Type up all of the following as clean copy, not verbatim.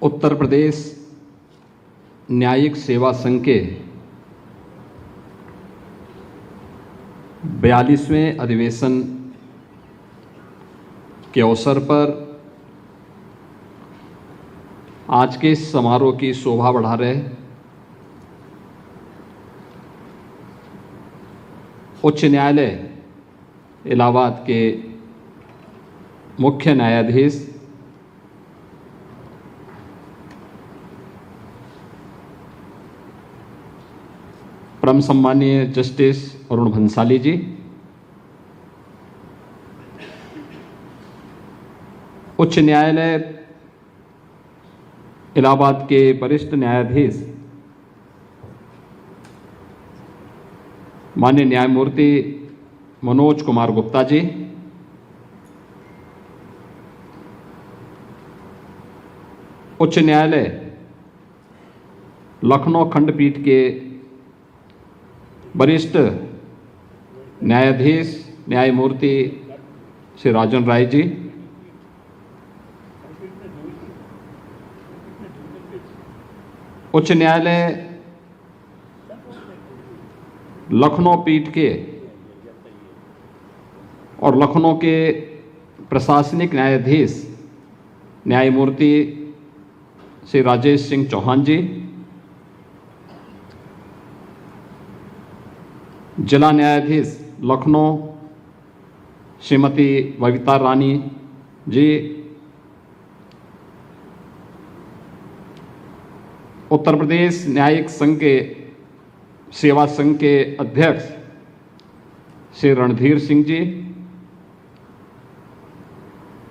उत्तर प्रदेश न्यायिक सेवा संघ के 42वें अधिवेशन के अवसर पर आज के इस समारोह की शोभा बढ़ा रहे उच्च न्यायालय इलाहाबाद के मुख्य न्यायाधीश परम सम्मानीय जस्टिस अरुण भंसाली जी, उच्च न्यायालय इलाहाबाद के वरिष्ठ न्यायाधीश माननीय न्यायमूर्ति मनोज कुमार गुप्ता जी, उच्च न्यायालय लखनऊ खंडपीठ के वरिष्ठ न्यायाधीश न्यायमूर्ति श्री राजन राय जी, उच्च न्यायालय लखनऊ पीठ के और लखनऊ के प्रशासनिक न्यायाधीश न्यायमूर्ति श्री राजेश सिंह चौहान जी, जिला न्यायाधीश लखनऊ श्रीमती बबीता रानी जी, उत्तर प्रदेश न्यायिक संघ के सेवा संघ के अध्यक्ष श्री रणधीर सिंह जी,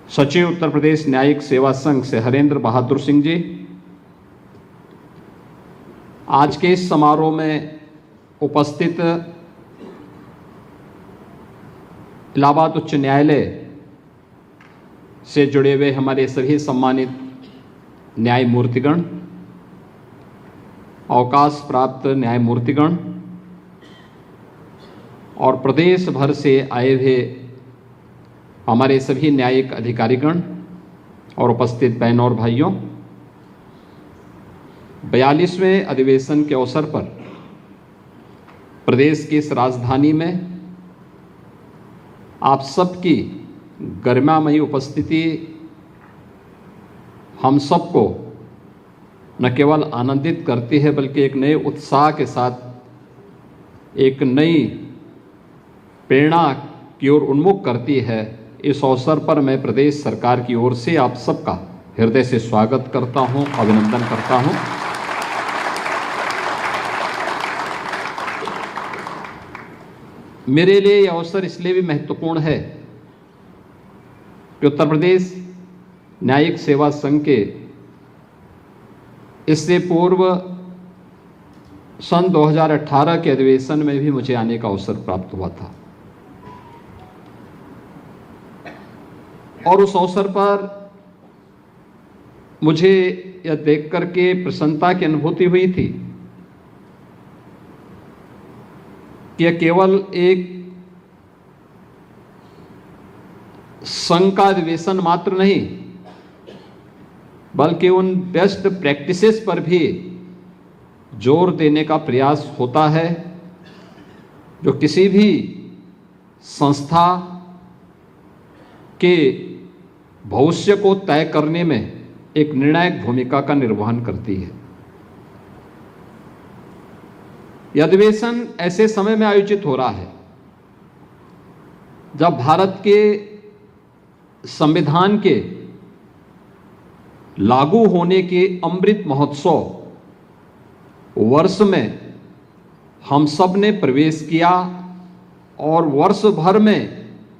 सचिव उत्तर प्रदेश न्यायिक सेवा संघ से हरेंद्र बहादुर सिंह जी, आज के इस समारोह में उपस्थित इलाहाबाद उच्च न्यायालय से जुड़े हुए हमारे सभी सम्मानित न्यायमूर्तिगण, अवकाश प्राप्त न्यायमूर्तिगण और प्रदेश भर से आए हुए हमारे सभी न्यायिक अधिकारीगण और उपस्थित बहनों और भाइयों, 42वें अधिवेशन के अवसर पर प्रदेश की इस राजधानी में आप सबकी गरिमामयी उपस्थिति हम सबको न केवल आनंदित करती है बल्कि एक नए उत्साह के साथ एक नई प्रेरणा की ओर उन्मुख करती है। इस अवसर पर मैं प्रदेश सरकार की ओर से आप सबका हृदय से स्वागत करता हूं, अभिनंदन करता हूं। मेरे लिए यह अवसर इसलिए भी महत्वपूर्ण है कि उत्तर प्रदेश न्यायिक सेवा संघ के इससे पूर्व सन 2018 के अधिवेशन में भी मुझे आने का अवसर प्राप्त हुआ था और उस अवसर पर मुझे यह देख करके प्रसन्नता की अनुभूति हुई थी कि यह केवल एक संघ का अधिवेशन मात्र नहीं बल्कि उन बेस्ट प्रैक्टिसेस पर भी जोर देने का प्रयास होता है जो किसी भी संस्था के भविष्य को तय करने में एक निर्णायक भूमिका का निर्वहन करती है। यह अधिवेशन ऐसे समय में आयोजित हो रहा है जब भारत के संविधान के लागू होने के अमृत महोत्सव वर्ष में हम सब ने प्रवेश किया और वर्ष भर में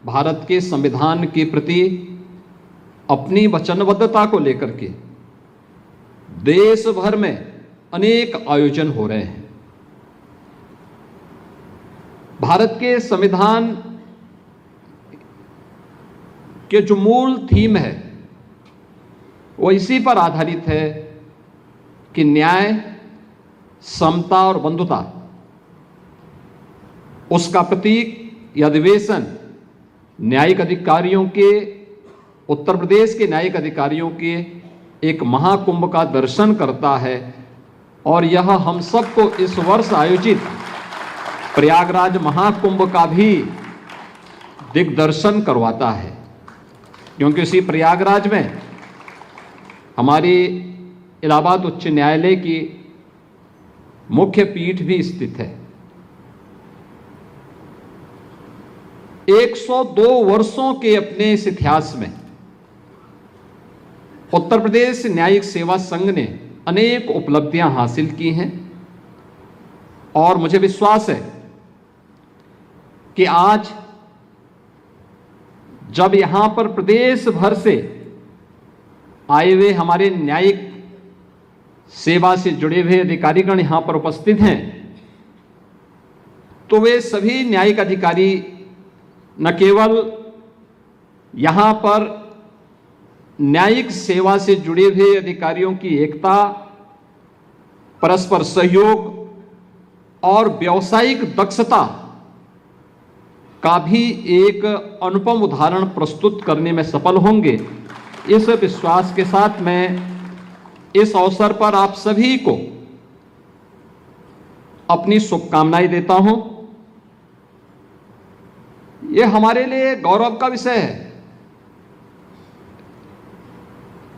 भारत के संविधान के प्रति अपनी वचनबद्धता को लेकर के देश भर में अनेक आयोजन हो रहे हैं। भारत के संविधान के जो मूल थीम है वो इसी पर आधारित है कि न्याय, समता और बंधुता, उसका प्रतीक यह अधिवेशन न्यायिक अधिकारियों के, उत्तर प्रदेश के न्यायिक अधिकारियों के एक महाकुंभ का दर्शन करता है और यह हम सबको इस वर्ष आयोजित प्रयागराज महाकुंभ का भी दिग्दर्शन करवाता है, क्योंकि इसी प्रयागराज में हमारी इलाहाबाद उच्च न्यायालय की मुख्य पीठ भी स्थित है। 102 वर्षों के अपने इस इतिहास में उत्तर प्रदेश न्यायिक सेवा संघ ने अनेक उपलब्धियां हासिल की हैं और मुझे विश्वास है कि आज जब यहां पर प्रदेश भर से आए हुए हमारे न्यायिक सेवा से जुड़े हुए अधिकारीगण यहां पर उपस्थित हैं, तो वे सभी न्यायिक अधिकारी न केवल यहां पर न्यायिक सेवा से जुड़े हुए अधिकारियों की एकता, परस्पर सहयोग और व्यावसायिक दक्षता का भी एक अनुपम उदाहरण प्रस्तुत करने में सफल होंगे। इस विश्वास के साथ मैं इस अवसर पर आप सभी को अपनी शुभकामनाएं देता हूं। यह हमारे लिए गौरव का विषय है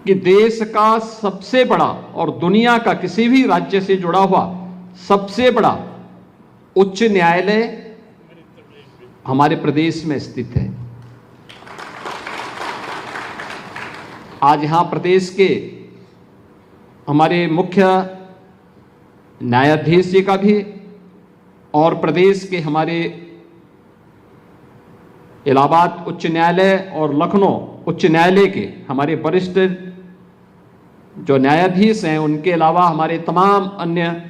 कि देश का सबसे बड़ा और दुनिया का किसी भी राज्य से जुड़ा हुआ सबसे बड़ा उच्च न्यायालय हमारे प्रदेश में स्थित है। आज यहां प्रदेश के हमारे मुख्य न्यायाधीश जी का भी और प्रदेश के हमारे इलाहाबाद उच्च न्यायालय और लखनऊ उच्च न्यायालय के हमारे वरिष्ठ जो न्यायाधीश हैं, उनके अलावा हमारे तमाम अन्य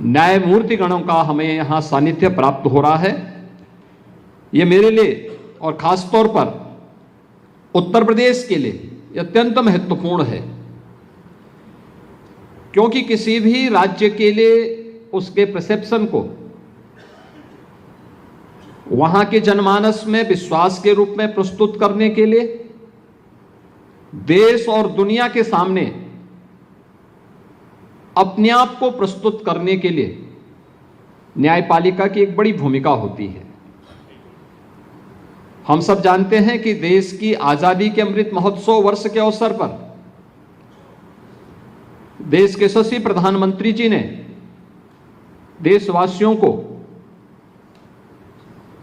न्यायमूर्ति गणों का हमें यहां सानिध्य प्राप्त हो रहा है। ये मेरे लिए और खास तौर पर उत्तर प्रदेश के लिए अत्यंत महत्वपूर्ण है, क्योंकि किसी भी राज्य के लिए उसके परसेप्शन को वहां के जनमानस में विश्वास के रूप में प्रस्तुत करने के लिए देश और दुनिया के सामने अपने आप को प्रस्तुत करने के लिए न्यायपालिका की एक बड़ी भूमिका होती है। हम सब जानते हैं कि देश की आजादी के अमृत महोत्सव वर्ष के अवसर पर देश के यशस्वी प्रधानमंत्री जी ने देशवासियों को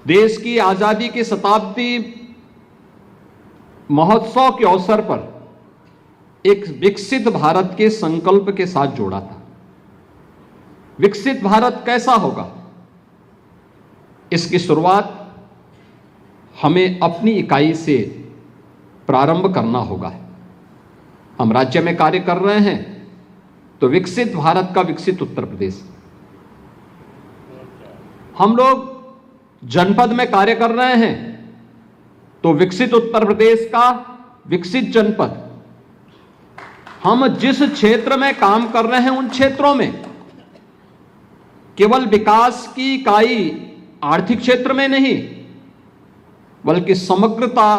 देश की आजादी के शताब्दी महोत्सव के अवसर पर एक विकसित भारत के संकल्प के साथ जोड़ा था। विकसित भारत कैसा होगा, इसकी शुरुआत हमें अपनी इकाई से प्रारंभ करना होगा। हम राज्य में कार्य कर रहे हैं तो विकसित भारत का विकसित उत्तर प्रदेश, हम लोग जनपद में कार्य कर रहे हैं तो विकसित उत्तर प्रदेश का विकसित जनपद, हम जिस क्षेत्र में काम कर रहे हैं उन क्षेत्रों में केवल विकास की इकाई आर्थिक क्षेत्र में नहीं, बल्कि समग्रता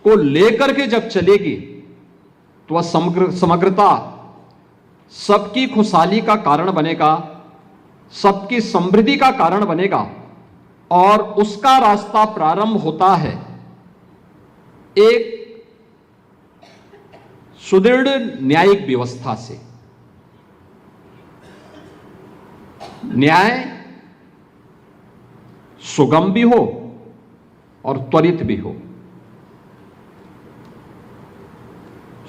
को लेकर के जब चलेगी तो वह समग्रता सबकी खुशहाली का कारण बनेगा, सबकी समृद्धि का कारण बनेगा। और उसका रास्ता प्रारंभ होता है एक सुदृढ़ न्यायिक व्यवस्था से। न्याय सुगम भी हो और त्वरित भी हो।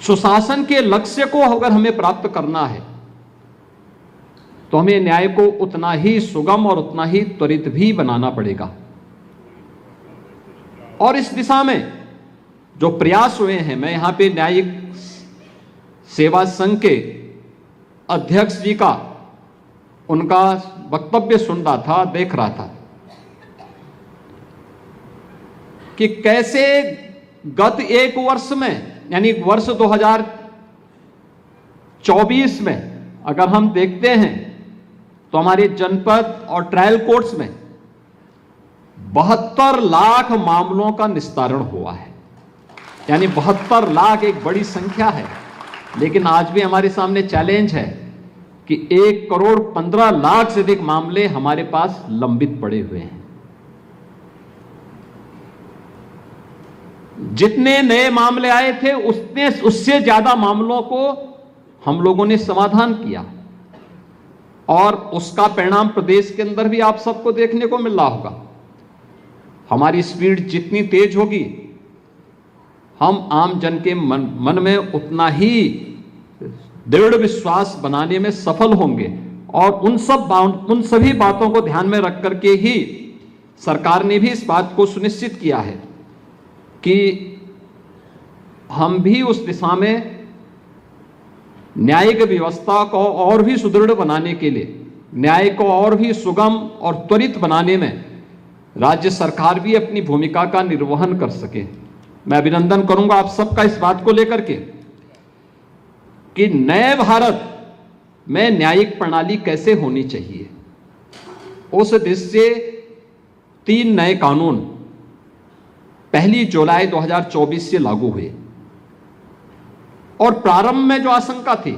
सुशासन के लक्ष्य को अगर हमें प्राप्त करना है तो हमें न्याय को उतना ही सुगम और उतना ही त्वरित भी बनाना पड़ेगा। और इस दिशा में जो प्रयास हुए हैं, मैं यहां पे न्यायिक सेवा संघ के अध्यक्ष जी का उनका वक्तव्य सुन रहा था, देख रहा था कि कैसे गत एक वर्ष में, यानी वर्ष 2024 में अगर हम देखते हैं तो हमारे जनपद और ट्रायल कोर्ट्स में 72 लाख मामलों का निस्तारण हुआ है। यानी 72 लाख एक बड़ी संख्या है, लेकिन आज भी हमारे सामने चैलेंज है कि 1,15,00,000 से अधिक मामले हमारे पास लंबित पड़े हुए हैं। जितने नए मामले आए थे उससे ज्यादा मामलों को हम लोगों ने समाधान किया, और उसका परिणाम प्रदेश के अंदर भी आप सबको देखने को मिल रहा होगा। हमारी स्पीड जितनी तेज होगी, हम आम जन के मन में उतना ही दृढ़ विश्वास बनाने में सफल होंगे, और उन सभी बातों को ध्यान में रख करके ही सरकार ने भी इस बात को सुनिश्चित किया है कि हम भी उस दिशा में न्यायिक व्यवस्था को और भी सुदृढ़ बनाने के लिए, न्याय को और भी सुगम और त्वरित बनाने में राज्य सरकार भी अपनी भूमिका का निर्वहन कर सके। मैं अभिनंदन करूंगा आप सबका इस बात को लेकर के कि नए भारत में न्यायिक प्रणाली कैसे होनी चाहिए। उस दृष्टि से 3 नए कानून 1 जुलाई 2024 से लागू हुए, और प्रारंभ में जो आशंका थी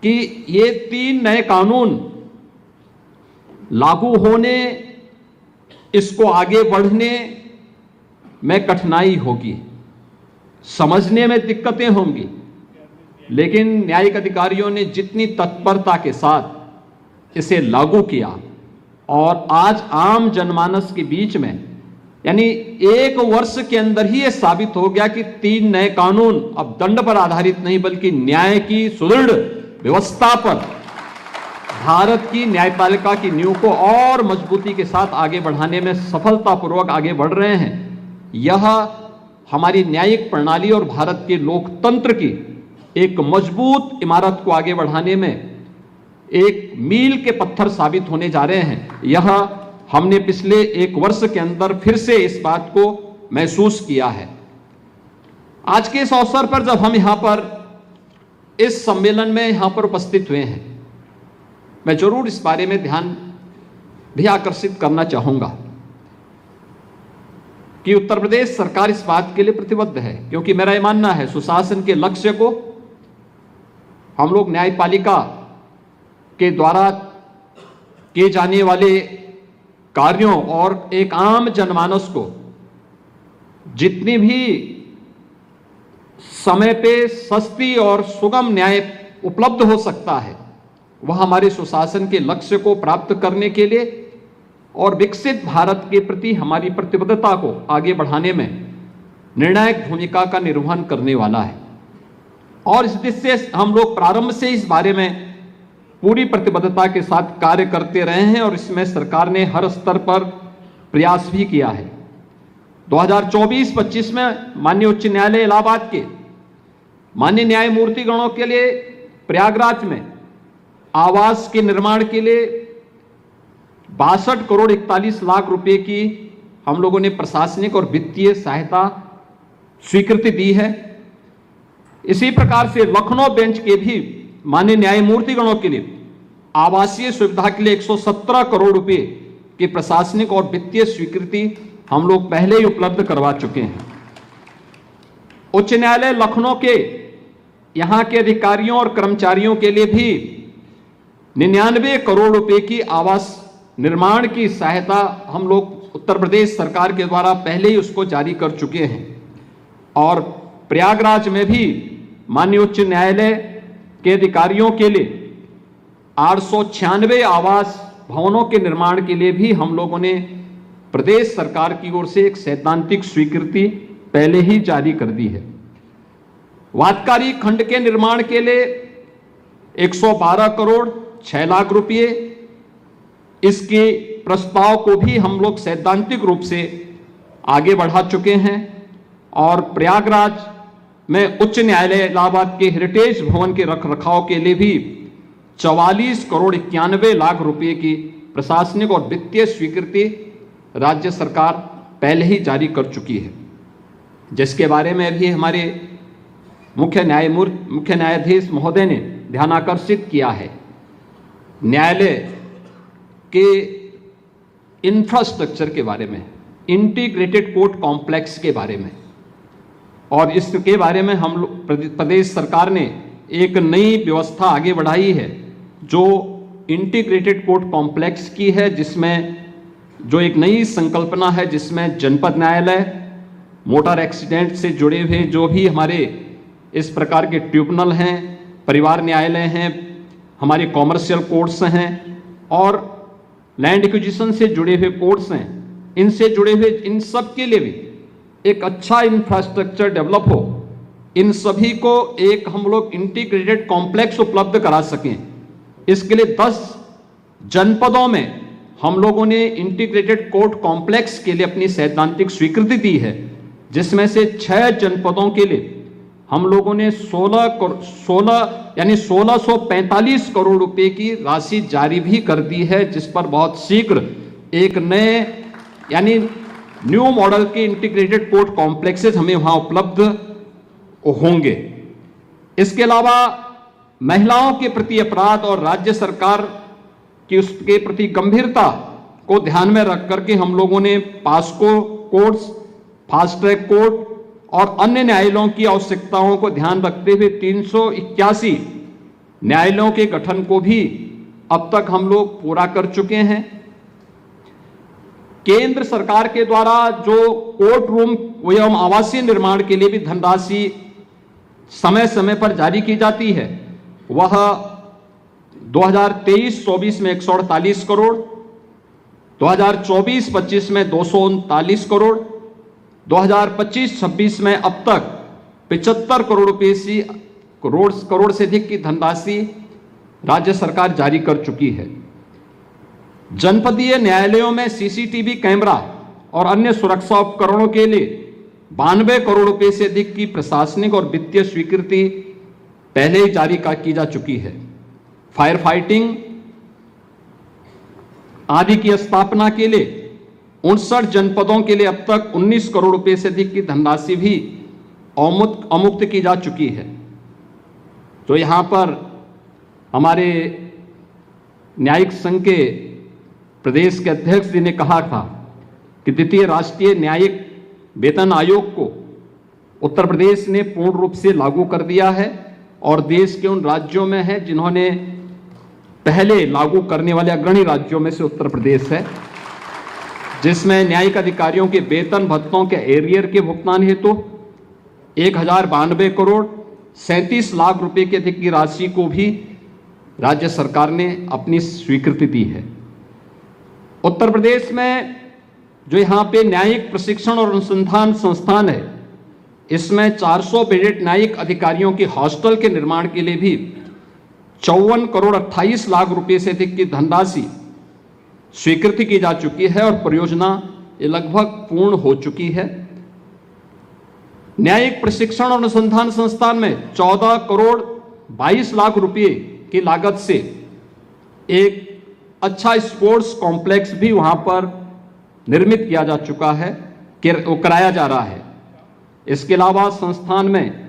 कि ये 3 नए कानून लागू होने, इसको आगे बढ़ने में कठिनाई होगी, समझने में दिक्कतें होंगी, लेकिन न्यायिक अधिकारियों ने जितनी तत्परता के साथ इसे लागू किया, और आज आम जनमानस के बीच में, यानी 1 वर्ष के अंदर ही यह साबित हो गया कि 3 नए कानून अब दंड पर आधारित नहीं बल्कि न्याय की सुदृढ़ व्यवस्था पर भारत की न्यायपालिका की नींव को और मजबूती के साथ आगे बढ़ाने में सफलतापूर्वक आगे बढ़ रहे हैं। यह हमारी न्यायिक प्रणाली और भारत के लोकतंत्र की एक मजबूत इमारत को आगे बढ़ाने में एक मील के पत्थर साबित होने जा रहे हैं। यह हमने पिछले 1 वर्ष के अंदर फिर से इस बात को महसूस किया है। आज के इस अवसर पर जब हम यहां पर इस सम्मेलन में यहां पर उपस्थित हुए हैं, मैं जरूर इस बारे में ध्यान भी आकर्षित करना चाहूंगा कि उत्तर प्रदेश सरकार इस बात के लिए प्रतिबद्ध है, क्योंकि मेरा यह मानना है सुशासन के लक्ष्य को हम लोग न्यायपालिका के द्वारा किए जाने वाले कार्यों और एक आम जनमानस को जितनी भी समय पे सस्ती और सुगम न्याय उपलब्ध हो सकता है, वह हमारे सुशासन के लक्ष्य को प्राप्त करने के लिए और विकसित भारत के प्रति हमारी प्रतिबद्धता को आगे बढ़ाने में निर्णायक भूमिका का निर्वहन करने वाला है। और इस दृष्टि से हम लोग प्रारंभ से इस बारे में पूरी प्रतिबद्धता के साथ कार्य करते रहे हैं, और इसमें सरकार ने हर स्तर पर प्रयास भी किया है। 2024-25 में माननीय उच्च न्यायालय इलाहाबाद के माननीय न्यायमूर्तिगणों के लिए प्रयागराज में आवास के निर्माण के लिए 62 करोड़ 41 लाख रुपए की हम लोगों ने प्रशासनिक और वित्तीय सहायता स्वीकृति दी है। इसी प्रकार से लखनऊ बेंच के भी माननीय न्यायमूर्तिगणों के लिए आवासीय सुविधा के लिए 117 करोड़ रुपए की प्रशासनिक और वित्तीय स्वीकृति हम लोग पहले ही उपलब्ध करवा चुके हैं। उच्च न्यायालय लखनऊ के यहां के अधिकारियों और कर्मचारियों के लिए भी 99 करोड़ रुपए की आवास निर्माण की सहायता हम लोग उत्तर प्रदेश सरकार के द्वारा पहले ही उसको जारी कर चुके हैं। और प्रयागराज में भी माननीय उच्च न्यायालय के अधिकारियों के लिए 896 आवास भवनों के निर्माण के लिए भी हम लोगों ने प्रदेश सरकार की ओर से एक सैद्धांतिक स्वीकृति पहले ही जारी कर दी है। वादकारी खंड के निर्माण के लिए 112 करोड़ 6 लाख रुपए, इसके प्रस्ताव को भी हम लोग सैद्धांतिक रूप से आगे बढ़ा चुके हैं। और प्रयागराज में उच्च न्यायालय इलाहाबाद के हेरिटेज भवन के रखरखाव के लिए भी 44 करोड़ 91 लाख रुपए की प्रशासनिक और वित्तीय स्वीकृति राज्य सरकार पहले ही जारी कर चुकी है, जिसके बारे में भी हमारे मुख्य न्यायाधीश महोदय ने ध्यान आकर्षित किया है। न्यायालय के इंफ्रास्ट्रक्चर के बारे में, इंटीग्रेटेड कोर्ट कॉम्प्लेक्स के बारे में, और इसके बारे में हम लोग प्रदेश सरकार ने एक नई व्यवस्था आगे बढ़ाई है जो इंटीग्रेटेड कोर्ट कॉम्प्लेक्स की है, जिसमें जो एक नई संकल्पना है जिसमें जनपद न्यायालय, मोटर एक्सीडेंट से जुड़े हुए जो भी हमारे इस प्रकार के ट्रिब्यूनल हैं, परिवार न्यायालय हैं, हमारे कॉमर्शियल कोर्ट्स हैं और लैंड एक्विजिशन से जुड़े हुए कोर्ट्स हैं, इनसे जुड़े हुए इन सब के लिए भी एक अच्छा इंफ्रास्ट्रक्चर डेवलप हो, इन सभी को एक हम लोग इंटीग्रेटेड कॉम्प्लेक्स उपलब्ध करा सकें। इसके लिए 10 जनपदों में हम लोगों ने इंटीग्रेटेड कोर्ट कॉम्प्लेक्स के लिए अपनी सैद्धांतिक स्वीकृति दी है, जिसमें से 6 जनपदों के लिए हम लोगों ने 1645 करोड़ रुपए की राशि जारी भी कर दी है, जिस पर बहुत शीघ्र एक नए यानी न्यू मॉडल के इंटीग्रेटेड कोर्ट कॉम्प्लेक्सेस हमें वहां उपलब्ध होंगे। इसके अलावा महिलाओं के प्रति अपराध और राज्य सरकार की उसके प्रति गंभीरता को ध्यान में रख करके हम लोगों ने POCSO courts, fast track court और अन्य न्यायालयों की आवश्यकताओं को ध्यान रखते हुए 381 न्यायालयों के गठन को भी अब तक हम लोग पूरा कर चुके हैं। केंद्र सरकार के द्वारा जो कोर्ट रूम एवं आवासीय निर्माण के लिए भी धनराशि समय समय पर जारी की जाती है, वह 2023-24 में 148 करोड़, 2024-25 में 239 करोड़, 2025-26 में अब तक 75 करोड़ से अधिक की धनराशि राज्य सरकार जारी कर चुकी है। जनपदीय न्यायालयों में सीसीटीवी कैमरा और अन्य सुरक्षा उपकरणों के लिए 92 करोड़ रुपए से अधिक की प्रशासनिक और वित्तीय स्वीकृति पहले ही जारी की जा चुकी है। फायर फाइटिंग आदि की स्थापना के लिए 59 जनपदों के लिए अब तक 19 करोड़ रुपए से अधिक की धनराशि भी अमुक्त की जा चुकी है। तो यहां पर हमारे न्यायिक संघ के प्रदेश के अध्यक्ष जी ने कहा था कि द्वितीय राष्ट्रीय न्यायिक वेतन आयोग को उत्तर प्रदेश ने पूर्ण रूप से लागू कर दिया है और देश के उन राज्यों में है जिन्होंने पहले लागू करने वाले अग्रणी राज्यों में से उत्तर प्रदेश है, जिसमें न्यायिक अधिकारियों के वेतन भत्तों के एरियर के भुगतान हेतु 1092 करोड़ 37 लाख रुपए के अधिक की राशि को भी राज्य सरकार ने अपनी स्वीकृति दी है। उत्तर प्रदेश में जो यहाँ पे न्यायिक प्रशिक्षण और अनुसंधान संस्थान है, इसमें 400 बेडेड न्यायिक अधिकारियों के हॉस्टल के निर्माण के लिए भी 54 करोड़ 28 लाख रुपए से अधिक की धनराशि स्वीकृति की जा चुकी है और परियोजना ये लगभग पूर्ण हो चुकी है। न्यायिक प्रशिक्षण और अनुसंधान संस्थान में 14 करोड़ 22 लाख रुपए की लागत से एक अच्छा स्पोर्ट्स कॉम्प्लेक्स भी वहां पर निर्मित किया जा चुका है, कराया जा रहा है। इसके अलावा संस्थान में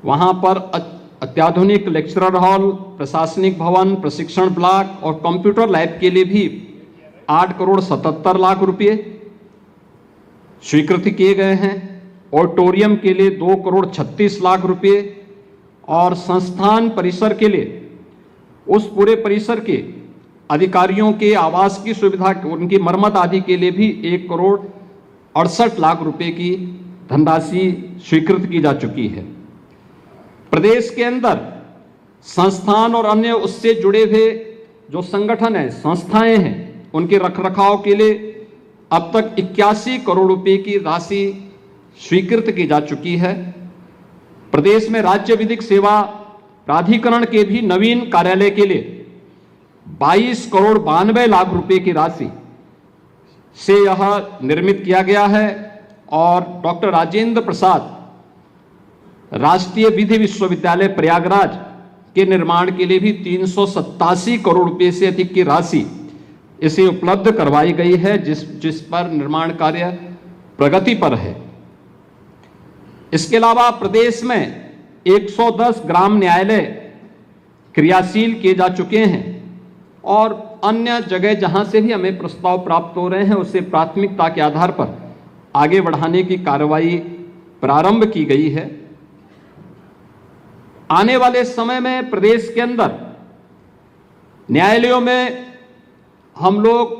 वहां पर अत्याधुनिक लेक्चरर हॉल, प्रशासनिक भवन, प्रशिक्षण ब्लॉक और कंप्यूटर लैब के लिए भी 8 करोड़ 77 लाख रुपए स्वीकृति किए गए हैं। ऑडिटोरियम के लिए 2 करोड़ 36 लाख रुपए और संस्थान परिसर के लिए उस पूरे परिसर के अधिकारियों के आवास की सुविधा, उनकी मरम्मत आदि के लिए भी 1 करोड़ 68 लाख रुपए की धनराशि स्वीकृत की जा चुकी है। प्रदेश के अंदर संस्थान और अन्य उससे जुड़े हुए जो संगठन है, संस्थाएं हैं, उनके रखरखाव के लिए अब तक 81 करोड़ रुपए की राशि स्वीकृत की जा चुकी है। प्रदेश में राज्य विधिक सेवा प्राधिकरण के भी नवीन कार्यालय के लिए 22 करोड़ 92 लाख रुपए की राशि से यह निर्मित किया गया है और डॉक्टर राजेंद्र प्रसाद राष्ट्रीय विधि विश्वविद्यालय प्रयागराज के निर्माण के लिए भी 387 करोड़ रुपए से अधिक की राशि इसे उपलब्ध करवाई गई है, जिस पर निर्माण कार्य प्रगति पर है। इसके अलावा प्रदेश में 110 ग्राम न्यायालय क्रियाशील किए जा चुके हैं और अन्य जगह जहां से भी हमें प्रस्ताव प्राप्त हो रहे हैं उसे प्राथमिकता के आधार पर आगे बढ़ाने की कार्रवाई प्रारंभ की गई है। आने वाले समय में प्रदेश के अंदर न्यायालयों में हम लोग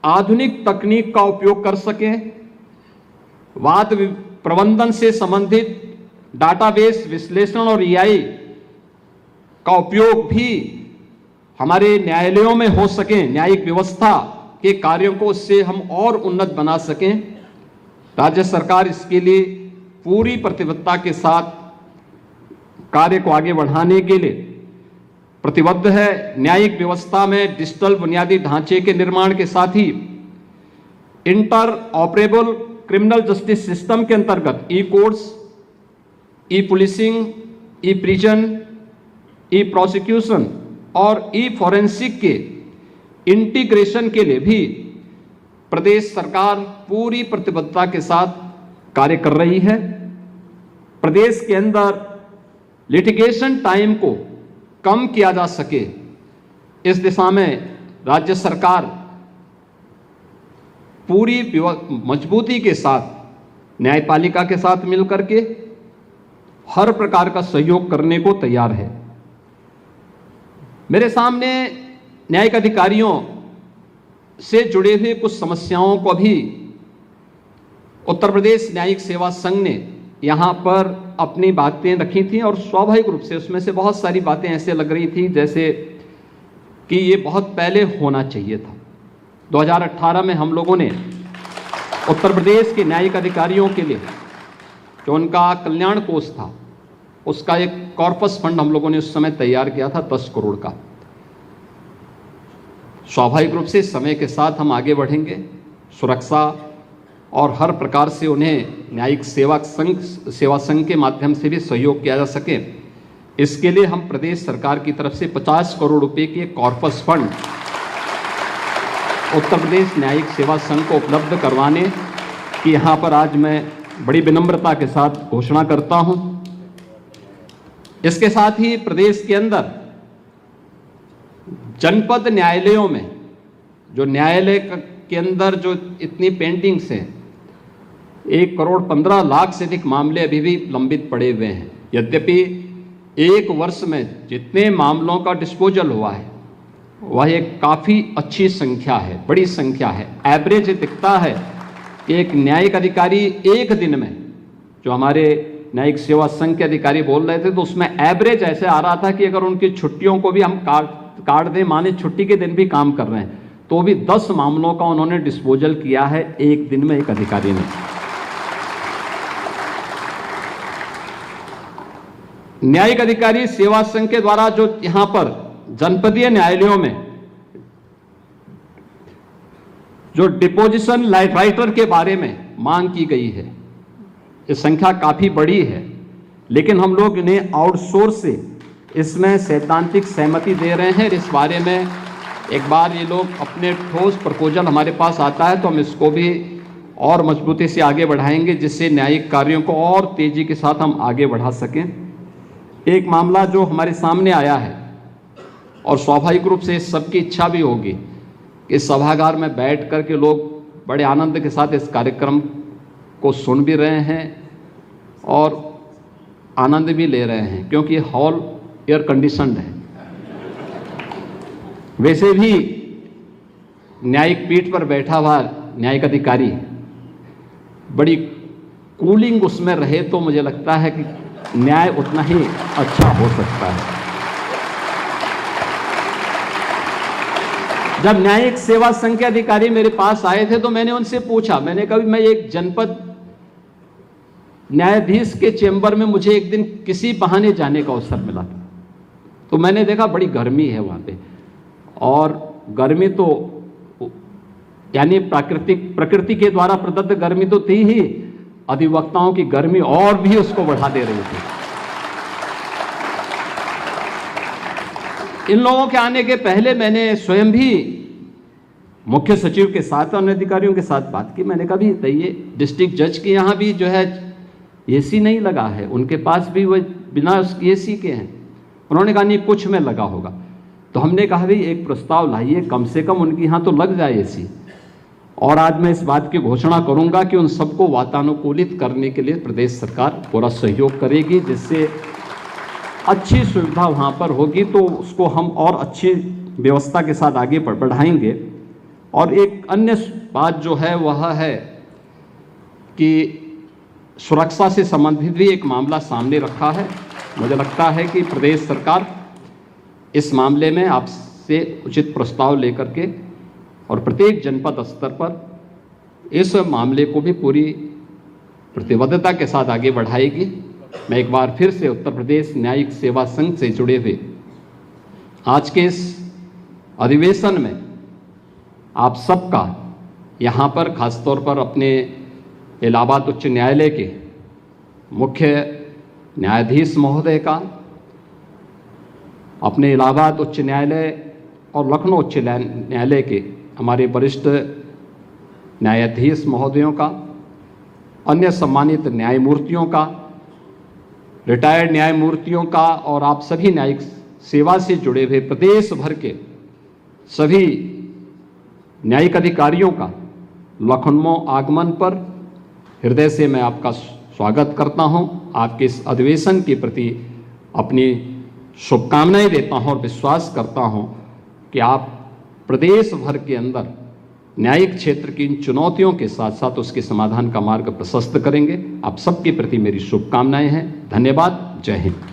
आधुनिक तकनीक का उपयोग कर सकें, वाद प्रबंधन से संबंधित डाटाबेस विश्लेषण और एआई का उपयोग भी हमारे न्यायालयों में हो सके, न्यायिक व्यवस्था के कार्यों को उससे हम और उन्नत बना सकें। राज्य सरकार इसके लिए पूरी प्रतिबद्धता के साथ कार्य को आगे बढ़ाने के लिए प्रतिबद्ध है। न्यायिक व्यवस्था में डिजिटल बुनियादी ढांचे के निर्माण के साथ ही interoperable criminal justice system के अंतर्गत e courts, e policing, e prison, e prosecution और ई फॉरेंसिक के इंटीग्रेशन के लिए भी प्रदेश सरकार पूरी प्रतिबद्धता के साथ कार्य कर रही है। प्रदेश के अंदर लिटिगेशन टाइम को कम किया जा सके, इस दिशा में राज्य सरकार पूरी मजबूती के साथ न्यायपालिका के साथ मिलकर के हर प्रकार का सहयोग करने को तैयार है। मेरे सामने न्यायिक अधिकारियों से जुड़े हुए कुछ समस्याओं को भी उत्तर प्रदेश न्यायिक सेवा संघ ने यहाँ पर अपनी बातें रखी थी और स्वाभाविक रूप से उसमें से बहुत सारी बातें ऐसे लग रही थी जैसे कि ये बहुत पहले होना चाहिए था। 2018 में हम लोगों ने उत्तर प्रदेश के न्यायिक अधिकारियों के लिए जो उनका कल्याण कोष था, उसका एक कॉर्पस फंड हम लोगों ने उस समय तैयार किया था 10 करोड़ का। स्वाभाविक रूप से समय के साथ हम आगे बढ़ेंगे, सुरक्षा और हर प्रकार से उन्हें न्यायिक सेवा संघ के माध्यम से भी सहयोग किया जा सके, इसके लिए हम प्रदेश सरकार की तरफ से 50 करोड़ रुपए के कॉर्पस फंड उत्तर प्रदेश न्यायिक सेवा संघ को उपलब्ध करवाने की यहाँ पर आज मैं बड़ी विनम्रता के साथ घोषणा करता हूँ। इसके साथ ही प्रदेश के अंदर जनपद न्यायालयों में जो न्यायालय के अंदर जो इतनी पेंडिंग्स हैं, 1,15,00,000 से अधिक मामले अभी भी लंबित पड़े हुए हैं। यद्यपि एक वर्ष में जितने मामलों का डिस्पोजल हुआ है वह एक काफ़ी अच्छी संख्या है, बड़ी संख्या है। एवरेज दिखता है कि एक न्यायिक अधिकारी एक दिन में, जो हमारे न्यायिक सेवा संघ के अधिकारी बोल रहे थे, तो उसमें एवरेज ऐसे आ रहा था कि अगर उनकी छुट्टियों को भी हम काट दें, माने छुट्टी के दिन भी काम कर रहे हैं, तो भी 10 मामलों का उन्होंने डिस्पोजल किया है एक दिन में एक अधिकारी ने। न्यायिक अधिकारी सेवा संघ के द्वारा जो यहां पर जनपदीय न्यायालयों में जो डिपोजिशन राइटर के बारे में मांग की गई है, ये संख्या काफी बड़ी है, लेकिन हम लोग इन्हें आउटसोर्स से इसमें सैद्धांतिक सहमति दे रहे हैं। इस बारे में एक बार ये लोग अपने ठोस प्रपोजल हमारे पास आता है तो हम इसको भी और मजबूती से आगे बढ़ाएंगे, जिससे न्यायिक कार्यों को और तेजी के साथ हम आगे बढ़ा सकें। एक मामला जो हमारे सामने आया है और स्वाभाविक रूप से सबकी इच्छा भी होगी कि सभागार में बैठ कर के लोग बड़े आनंद के साथ इस कार्यक्रम को सुन भी रहे हैं और आनंद भी ले रहे हैं, क्योंकि हॉल एयर कंडीशनड है। वैसे भी न्यायिक पीठ पर बैठा हुआ न्यायिक अधिकारी बड़ी कूलिंग उसमें रहे तो मुझे लगता है कि न्याय उतना ही अच्छा हो सकता है। जब न्यायिक सेवा संघ के अधिकारी मेरे पास आए थे तो मैंने उनसे पूछा, मैंने कहा मैं एक जनपद न्यायाधीश के चेंबर में मुझे एक दिन किसी बहाने जाने का अवसर मिला था, तो मैंने देखा बड़ी गर्मी है वहाँ पे, और गर्मी तो यानी प्रकृति के द्वारा प्रदत्त गर्मी तो थी ही, अधिवक्ताओं की गर्मी और भी उसको बढ़ा दे रही थी। इन लोगों के आने के पहले मैंने स्वयं भी मुख्य सचिव के साथ और अधिकारियों के साथ बात की। मैंने कहा भी ये डिस्ट्रिक्ट जज के यहाँ भी जो है एसी नहीं लगा है, उनके पास भी वो बिना एसी के हैं। उन्होंने कहा नहीं कुछ में लगा होगा। तो हमने कहा भाई एक प्रस्ताव लाइए, कम से कम उनके यहाँ तो लग जाए एसी। और आज मैं इस बात की घोषणा करूंगा कि उन सबको वातानुकूलित करने के लिए प्रदेश सरकार पूरा सहयोग करेगी, जिससे अच्छी सुविधा वहाँ पर होगी तो उसको हम और अच्छी व्यवस्था के साथ आगे बढ़ाएंगे। और एक अन्य बात जो है वह है कि सुरक्षा से संबंधित भी एक मामला सामने रखा है। मुझे लगता है कि प्रदेश सरकार इस मामले में आपसे उचित प्रस्ताव लेकर के और प्रत्येक जनपद स्तर पर इस मामले को भी पूरी प्रतिबद्धता के साथ आगे बढ़ाएगी। मैं एक बार फिर से उत्तर प्रदेश न्यायिक सेवा संघ से जुड़े हुए आज के इस अधिवेशन में आप सबका यहाँ पर खासतौर पर अपने इलाहाबाद उच्च न्यायालय के मुख्य न्यायाधीश महोदय का, अपने इलाहाबाद उच्च न्यायालय और लखनऊ उच्च न्यायालय के हमारे वरिष्ठ न्यायाधीश महोदयों का, अन्य सम्मानित न्यायमूर्तियों का, रिटायर्ड न्यायमूर्तियों का और आप सभी न्यायिक सेवा से जुड़े हुए प्रदेश भर के सभी न्यायिक अधिकारियों का लखनऊ आगमन पर हृदय से मैं आपका स्वागत करता हूं। आपके इस अधिवेशन के प्रति अपनी शुभकामनाएं देता हूं और विश्वास करता हूं कि आप प्रदेश भर के अंदर न्यायिक क्षेत्र की इन चुनौतियों के साथ साथ उसके समाधान का मार्ग प्रशस्त करेंगे। आप सबके प्रति मेरी शुभकामनाएं हैं। धन्यवाद। जय हिंद।